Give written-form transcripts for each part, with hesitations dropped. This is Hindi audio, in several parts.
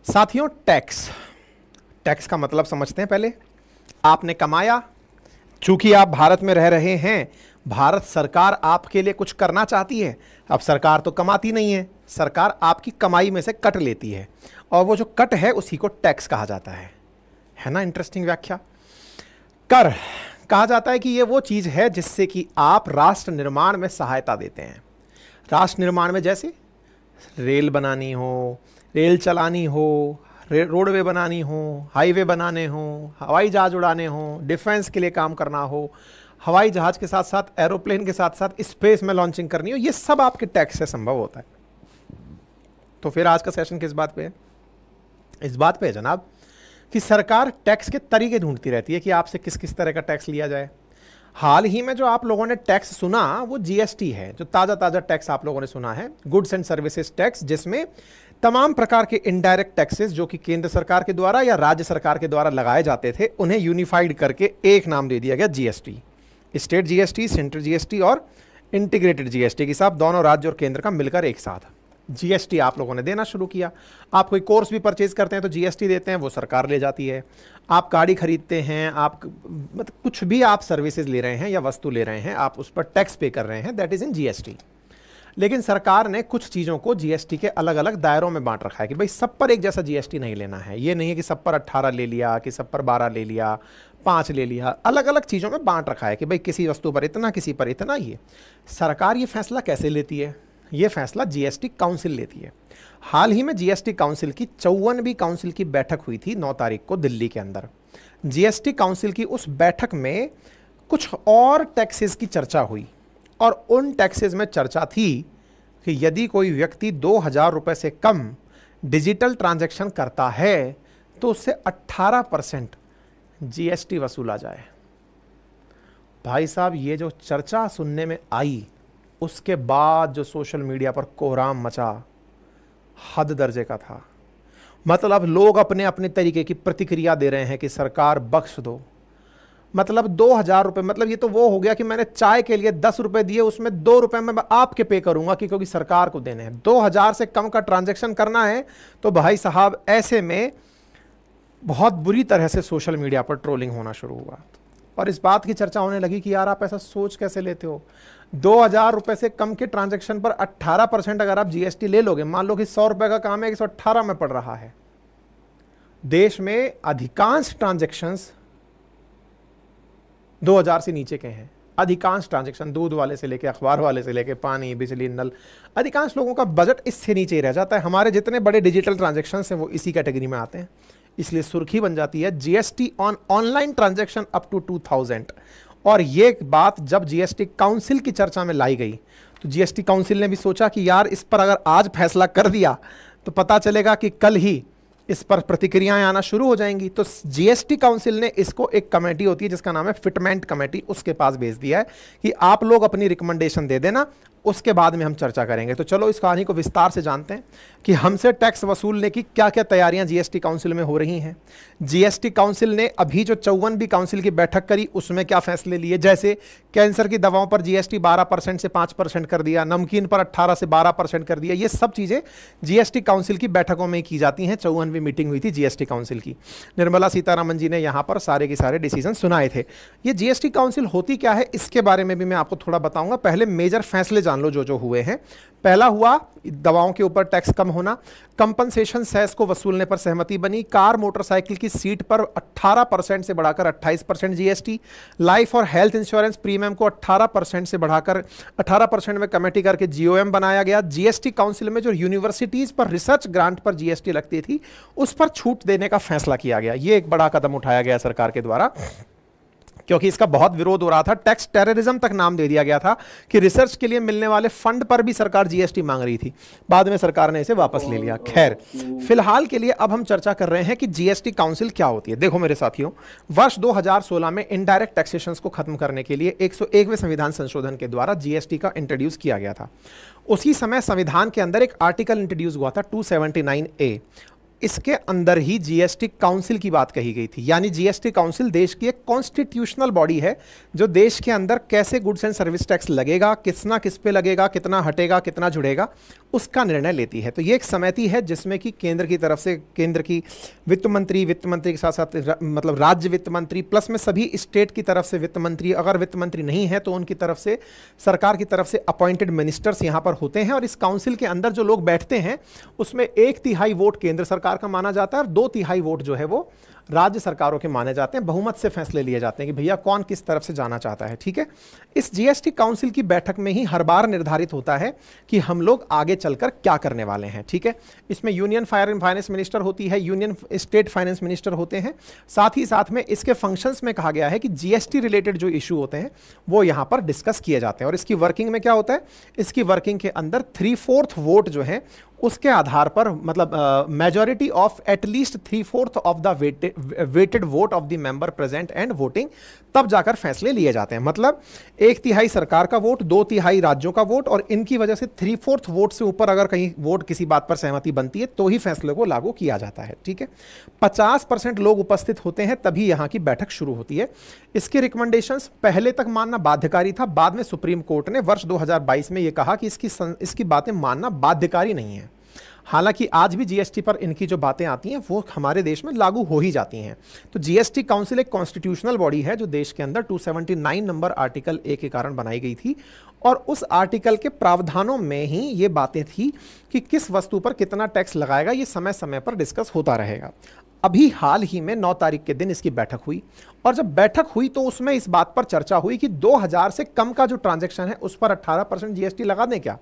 साथियों, टैक्स टैक्स का मतलब समझते हैं पहले। आपने कमाया, चूंकि आप भारत में रह रहे हैं, भारत सरकार आपके लिए कुछ करना चाहती है। अब सरकार तो कमाती नहीं है, सरकार आपकी कमाई में से कट लेती है, और वो जो कट है उसी को टैक्स कहा जाता है ना। इंटरेस्टिंग व्याख्या। कर कहा जाता है कि ये वो चीज है जिससे कि आप राष्ट्र निर्माण में सहायता देते हैं। राष्ट्र निर्माण में जैसे रेल बनानी हो, रेल चलानी हो, रोडवे बनानी हो, हाईवे बनाने हो, हवाई जहाज उड़ाने हो, डिफेंस के लिए काम करना हो, हवाई जहाज के साथ साथ एरोप्लेन के साथ साथ स्पेस में लॉन्चिंग करनी हो, ये सब आपके टैक्स से संभव होता है। तो फिर आज का सेशन किस बात पे है? इस बात पे है जनाब कि सरकार टैक्स के तरीके ढूंढती रहती है कि आपसे किस किस तरह का टैक्स लिया जाए। हाल ही में जो आप लोगों ने टैक्स सुना वो जीएसटी है, जो ताज़ा ताज़ा टैक्स आप लोगों ने सुना है, गुड्स एंड सर्विसेज टैक्स, जिसमें तमाम प्रकार के इनडायरेक्ट टैक्सेस जो कि केंद्र सरकार के द्वारा या राज्य सरकार के द्वारा लगाए जाते थे, उन्हें यूनिफाइड करके एक नाम दे दिया गया GST. State GST, central GST और इंटीग्रेटेड जीएसटी के साथ दोनों राज्य और केंद्र का मिलकर एक साथ जीएसटी आप लोगों ने देना शुरू किया। आप कोई कोर्स भी परचेज करते हैं तो जीएसटी देते हैं, वो सरकार ले जाती है। आप गाड़ी खरीदते हैं, आप मतलब कुछ भी आप सर्विसेज ले रहे हैं या वस्तु ले रहे हैं, आप उस पर टैक्स पे कर रहे हैं, दैट इज इन जीएसटी। लेकिन सरकार ने कुछ चीज़ों को जीएसटी के अलग अलग दायरों में बांट रखा है कि भाई सब पर एक जैसा जीएसटी नहीं लेना है। ये नहीं है कि सब पर 18 ले लिया, कि सब पर 12 ले लिया, 5 ले लिया, अलग अलग चीज़ों में बांट रखा है कि भाई किसी वस्तु पर इतना, किसी पर इतना। ये सरकार ये फैसला कैसे लेती है? ये फैसला जीएसटी काउंसिल लेती है। हाल ही में जीएसटी काउंसिल की 54वीं काउंसिल की बैठक हुई थी 9 तारीख को दिल्ली के अंदर। जीएसटी काउंसिल की उस बैठक में कुछ और टैक्सेस की चर्चा हुई, और उन टैक्सेस में चर्चा थी कि यदि कोई व्यक्ति 2000 रुपये से कम डिजिटल ट्रांजैक्शन करता है तो उससे 18% जीएसटी वसूला जाए। भाई साहब, ये जो चर्चा सुनने में आई, उसके बाद जो सोशल मीडिया पर कोहराम मचा, हद दर्जे का था। मतलब लोग अपने अपने तरीके की प्रतिक्रिया दे रहे हैं कि सरकार बख्श दो। मतलब 2000 रुपये, मतलब ये तो वो हो गया कि मैंने चाय के लिए 10 रुपये दिए, उसमें 2 रुपये मैं आपके पे करूंगा क्योंकि सरकार को देने हैं। 2000 से कम का ट्रांजैक्शन करना है तो भाई साहब ऐसे में बहुत बुरी तरह से सोशल मीडिया पर ट्रोलिंग होना शुरू हुआ, और इस बात की चर्चा होने लगी कि यार आप ऐसा सोच कैसे लेते हो? 2000 रुपये से कम के ट्रांजैक्शन पर 18% अगर आप जीएसटी ले लोगे, मान लो कि 100 रुपये का काम है, 118 में पड़ रहा है। देश में अधिकांश ट्रांजैक्शंस 2000 से नीचे के हैं। अधिकांश ट्रांजैक्शन, दूध वाले से लेके अखबार वाले से लेके पानी, बिजली, नल, अधिकांश लोगों का बजट इससे नीचे ही रह जाता है। हमारे जितने बड़े डिजिटल ट्रांजैक्शन हैं वो इसी कैटेगरी में आते हैं। इसलिए सुर्खी बन जाती है GST on online transaction up to 2000। और ये बात जब जीएसटी काउंसिल की चर्चा में लाई गई तो जीएसटी काउंसिल ने भी सोचा कि यार इस पर अगर आज फैसला कर दिया तो पता चलेगा कि कल ही इस पर प्रतिक्रियाएं आना शुरू हो जाएंगी। तो जीएसटी काउंसिल ने इसको, एक कमेटी होती है जिसका नाम है फिटमेंट कमेटी, उसके पास भेज दिया है कि आप लोग अपनी रिकमेंडेशन दे देना, उसके बाद में हम चर्चा करेंगे। तो चलो इस कहानी को विस्तार से जानते हैं कि हमसे टैक्स वसूलने की क्या क्या तैयारियां जीएसटी काउंसिल में हो रही हैं। जीएसटी काउंसिल ने अभी जो 54वीं काउंसिल की बैठक करी उसमें क्या फैसले लिए, जैसे कैंसर की दवाओं पर जीएसटी 12% से 5% कर दिया, नमकीन पर 18 से 12% कर दिया। ये सब चीज़ें जीएसटी काउंसिल की बैठकों में की जाती हैं। 54वीं मीटिंग हुई थी जीएसटी काउंसिल की, निर्मला सीतारामन जी ने यहाँ पर सारे के सारे डिसीजन सुनाए थे। ये जीएसटी काउंसिल होती क्या है इसके बारे में भी मैं आपको थोड़ा बताऊंगा। पहले मेजर फैसले जान लो जो हुए हैं। पहला हुआ दवाओं के ऊपर टैक्स कम होना, कंपनसेशन सेस को वसूलने पर सहमति बनी, कार मोटरसाइकिल की सीट पर 18% से बढ़ाकर 28% जीएसटी, लाइफ और हेल्थ इंश्योरेंस प्रीमियम को 18% से बढ़ाकर 18% में कमेटी करके जीओएम बनाया गया। जीएसटी काउंसिल में जो यूनिवर्सिटीज पर रिसर्च ग्रांट पर जीएसटी लगती थी उस पर छूट देने का फैसला किया गया। यह एक बड़ा कदम उठाया गया सरकार के द्वारा, क्योंकि इसका बहुत विरोध हो रहा था। टैक्स टेररिज्म तक नाम दे दिया गया था कि रिसर्च के लिए मिलने वाले फंड पर भी सरकार जीएसटी मांग रही थी। बाद में सरकार ने इसे वापस ले लिया। खैर, फिलहाल के लिए अब हम चर्चा कर रहे हैं कि जीएसटी काउंसिल क्या होती है। देखो मेरे साथियों, वर्ष 2016 में इनडायरेक्ट टैक्सेशन को खत्म करने के लिए 101वें संविधान संशोधन के द्वारा जीएसटी का इंट्रोड्यूस किया गया था। उसी समय संविधान के अंदर एक आर्टिकल इंट्रोड्यूस हुआ था 279A। इसके अंदर ही जीएसटी काउंसिल की बात कही गई थी। यानी जीएसटी काउंसिल देश की एक कॉन्स्टिट्यूशनल बॉडी है जो देश के अंदर कैसे गुड्स एंड सर्विस टैक्स लगेगा, कितना किस पे लगेगा, कितना हटेगा, कितना जुड़ेगा, उसका निर्णय लेती है। तो ये एक समिति है जिसमें कि केंद्र की तरफ से केंद्र की वित्त मंत्री के साथ साथ मतलब राज्य वित्त मंत्री प्लस में सभी स्टेट की तरफ से वित्त मंत्री, अगर वित्त मंत्री नहीं है तो उनकी तरफ से सरकार की तरफ से अपॉइंटेड मिनिस्टर्स यहाँ पर होते हैं। और इस काउंसिल के अंदर जो लोग बैठते हैं उसमें 1/3 वोट केंद्र सरकार का माना जाता है और 2/3 वोट जो है वो राज्य सरकारों के माने जाते हैं। बहुमत से फैसले लिए जाते हैं कि भैया कौन किस तरफ से जाना चाहता है। ठीक है, इस जीएसटी काउंसिल की बैठक में ही हर बार निर्धारित होता है कि हम लोग आगे चलकर क्या करने वाले हैं। ठीक है, इसमें यूनियन फाइनेंस मिनिस्टर होती है, यूनियन स्टेट फाइनेंस मिनिस्टर होते हैं। साथ ही साथ में इसके फंक्शंस में कहा गया है कि जीएसटी रिलेटेड जो इशू होते हैं वो यहां पर डिस्कस किए जाते हैं। और इसकी वर्किंग में क्या होता है, इसकी वर्किंग के अंदर 3/4 वोट जो है उसके आधार पर मतलब majority of at least 3/4 of the weighted vote of the member present and voting, तब जाकर फैसले लिए जाते हैं। मतलब 1/3 सरकार का वोट, 2/3 राज्यों का वोट, और इनकी वजह से 3/4 वोट से ऊपर अगर कहीं वोट किसी बात पर सहमति बनती है तो ही फैसले को लागू किया जाता है। ठीक है, 50% लोग उपस्थित होते हैं तभी यहां की बैठक शुरू होती है। इसके रिकमेंडेशंस पहले तक मानना बाध्यकारी था, बाद में सुप्रीम कोर्ट ने वर्ष 2022 में यह कहा कि इसकी बातें मानना बाध्यकारी नहीं है। हालांकि आज भी जीएसटी पर इनकी जो बातें आती हैं वो हमारे देश में लागू हो ही जाती हैं। तो जीएसटी काउंसिल एक कॉन्स्टिट्यूशनल बॉडी है जो देश के अंदर 279 नंबर आर्टिकल ए के कारण बनाई गई थी, और उस आर्टिकल के प्रावधानों में ही ये बातें थी कि किस वस्तु पर कितना टैक्स लगाएगा, ये समय समय पर डिस्कस होता रहेगा। अभी हाल ही में 9 तारीख के दिन इसकी बैठक हुई, और जब बैठक हुई तो उसमें इस बात पर चर्चा हुई कि 2000 से कम का जो ट्रांजैक्शन है उस पर 18% जीएसटी लगा दें क्या।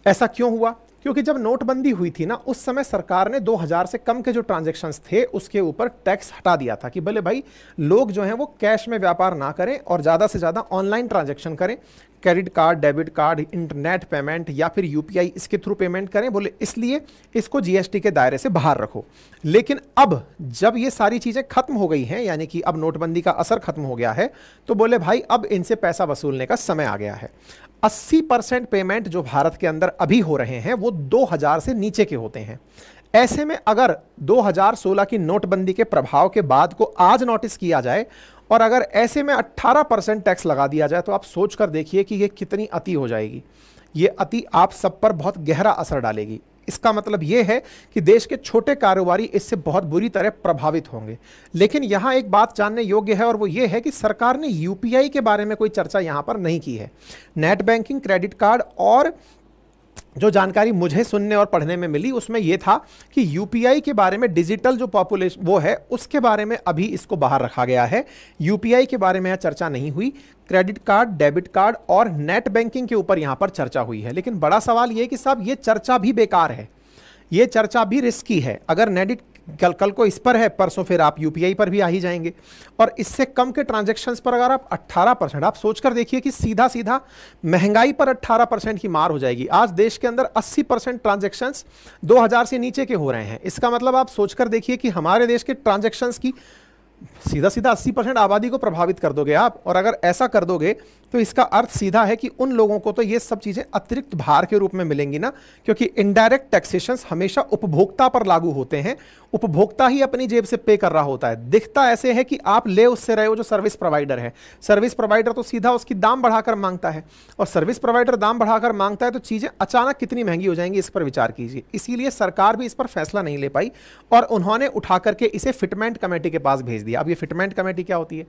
ऐसा क्यों हुआ? क्योंकि जब नोटबंदी हुई थी ना, उस समय सरकार ने 2000 से कम के जो ट्रांजैक्शंस थे उसके ऊपर टैक्स हटा दिया था कि भले भाई लोग जो हैं वो कैश में व्यापार ना करें और ज़्यादा से ज़्यादा ऑनलाइन ट्रांजैक्शन करें, credit card, debit card, internet payment या फिर यूपीआई, इसके थ्रू पेमेंट करें। बोले इसलिए इसको जीएसटी के दायरे से बाहर रखो। लेकिन अब जब ये सारी चीज़ें खत्म हो गई हैं, यानी कि अब नोटबंदी का असर खत्म हो गया है, तो बोले भाई अब इनसे पैसा वसूलने का समय आ गया है। 80% पेमेंट जो भारत के अंदर अभी हो रहे हैं वो 2000 से नीचे के होते हैं। ऐसे में अगर 2016 की नोटबंदी के प्रभाव के बाद को आज नोटिस किया जाए और अगर ऐसे में 18% टैक्स लगा दिया जाए तो आप सोच कर देखिए कि ये कितनी अति हो जाएगी। ये अति आप सब पर बहुत गहरा असर डालेगी। इसका मतलब यह है कि देश के छोटे कारोबारी इससे बहुत बुरी तरह प्रभावित होंगे। लेकिन यहां एक बात जानने योग्य है और वो ये है कि सरकार ने यूपीआई के बारे में कोई चर्चा यहां पर नहीं की है। नेट बैंकिंग, क्रेडिट कार्ड और जो जानकारी मुझे सुनने और पढ़ने में मिली उसमें यह था कि यूपीआई के बारे में डिजिटल जो पॉपुलेशन वो है उसके बारे में अभी इसको बाहर रखा गया है। यूपीआई के बारे में यह चर्चा नहीं हुई। क्रेडिट कार्ड, डेबिट कार्ड और नेट बैंकिंग के ऊपर यहां पर चर्चा हुई है। लेकिन बड़ा सवाल यह कि साहब ये चर्चा भी बेकार है, ये चर्चा भी रिस्की है। अगर नेट कल को इस पर है, परसों फिर आप यूपीआई पर भी आ ही जाएंगे। और इससे कम के ट्रांजैक्शंस पर अगर आप 18%, आप सोचकर देखिए कि सीधा सीधा महंगाई पर 18% की मार हो जाएगी। आज देश के अंदर 80% ट्रांजैक्शंस 2000 से नीचे के हो रहे हैं। इसका मतलब आप सोचकर देखिए कि हमारे देश के ट्रांजैक्शंस की सीधा सीधा 80% आबादी को प्रभावित कर दोगे आप। और अगर ऐसा कर दोगे तो इसका अर्थ सीधा है कि उन लोगों को तो ये सब चीजें अतिरिक्त भार के रूप में मिलेंगी ना, क्योंकि इनडायरेक्ट टैक्सेशंस हमेशा उपभोक्ता पर लागू होते हैं। उपभोक्ता ही अपनी जेब से पे कर रहा होता है। दिखता ऐसे है कि आप ले उससे रहे हो जो सर्विस प्रोवाइडर है। सर्विस प्रोवाइडर तो सीधा उसकी दाम बढ़ाकर मांगता है, और सर्विस प्रोवाइडर दाम बढ़ाकर मांगता है तो चीजें अचानक कितनी महंगी हो जाएंगी, इस पर विचार कीजिए। इसीलिए सरकार भी इस पर फैसला नहीं ले पाई और उन्होंने उठा करके इसे फिटमेंट कमेटी के पास भेज दिया। अब ये फिटमेंट कमेटी क्या होती है?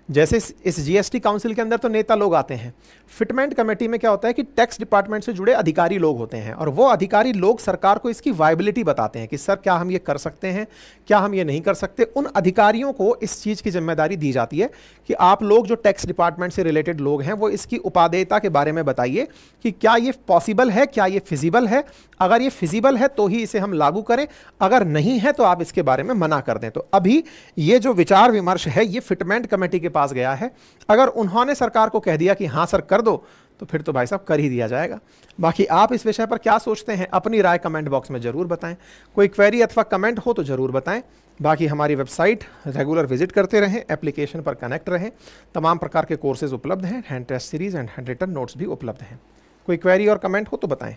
जैसे इस जीएसटी काउंसिल के अंदर तो नेता लोग आते हैं, फिटमेंट कमेटी में क्या होता है कि टैक्स डिपार्टमेंट से जुड़े अधिकारी लोग होते हैं, और वो अधिकारी लोग सरकार को इसकी वायबिलिटी बताते हैं कि सर क्या हम ये कर सकते हैं, क्या हम ये नहीं कर सकते। उन अधिकारियों को इस चीज की जिम्मेदारी दी जाती है कि आप लोग जो टैक्स डिपार्टमेंट से रिलेटेड लोग हैं वो इसकी उपादेयता के बारे में बताइए कि क्या ये पॉसिबल है, क्या ये फिजिबल है। अगर ये फिजिबल है तो ही इसे हम लागू करें, अगर नहीं है तो आप इसके बारे में मना कर दें। तो अभी ये जो विचार विमर्श है ये फिटमेंट कमेटी के पास गया है। अगर उन्होंने सरकार को कह दिया कि हाँ सर कर दो, तो फिर तो भाई साहब कर ही दिया जाएगा। बाकी आप इस विषय पर क्या सोचते हैं, अपनी राय कमेंट बॉक्स में जरूर बताएं। कोई क्वेरी अथवा कमेंट हो तो जरूर बताएं। बाकी हमारी वेबसाइट रेगुलर विजिट करते रहें, एप्लीकेशन पर कनेक्ट रहें। तमाम प्रकार के कोर्सेज उपलब्ध हैं, and test series and handwritten notes भी उपलब्ध हैं। कोई क्वेरी और कमेंट हो तो बताएं।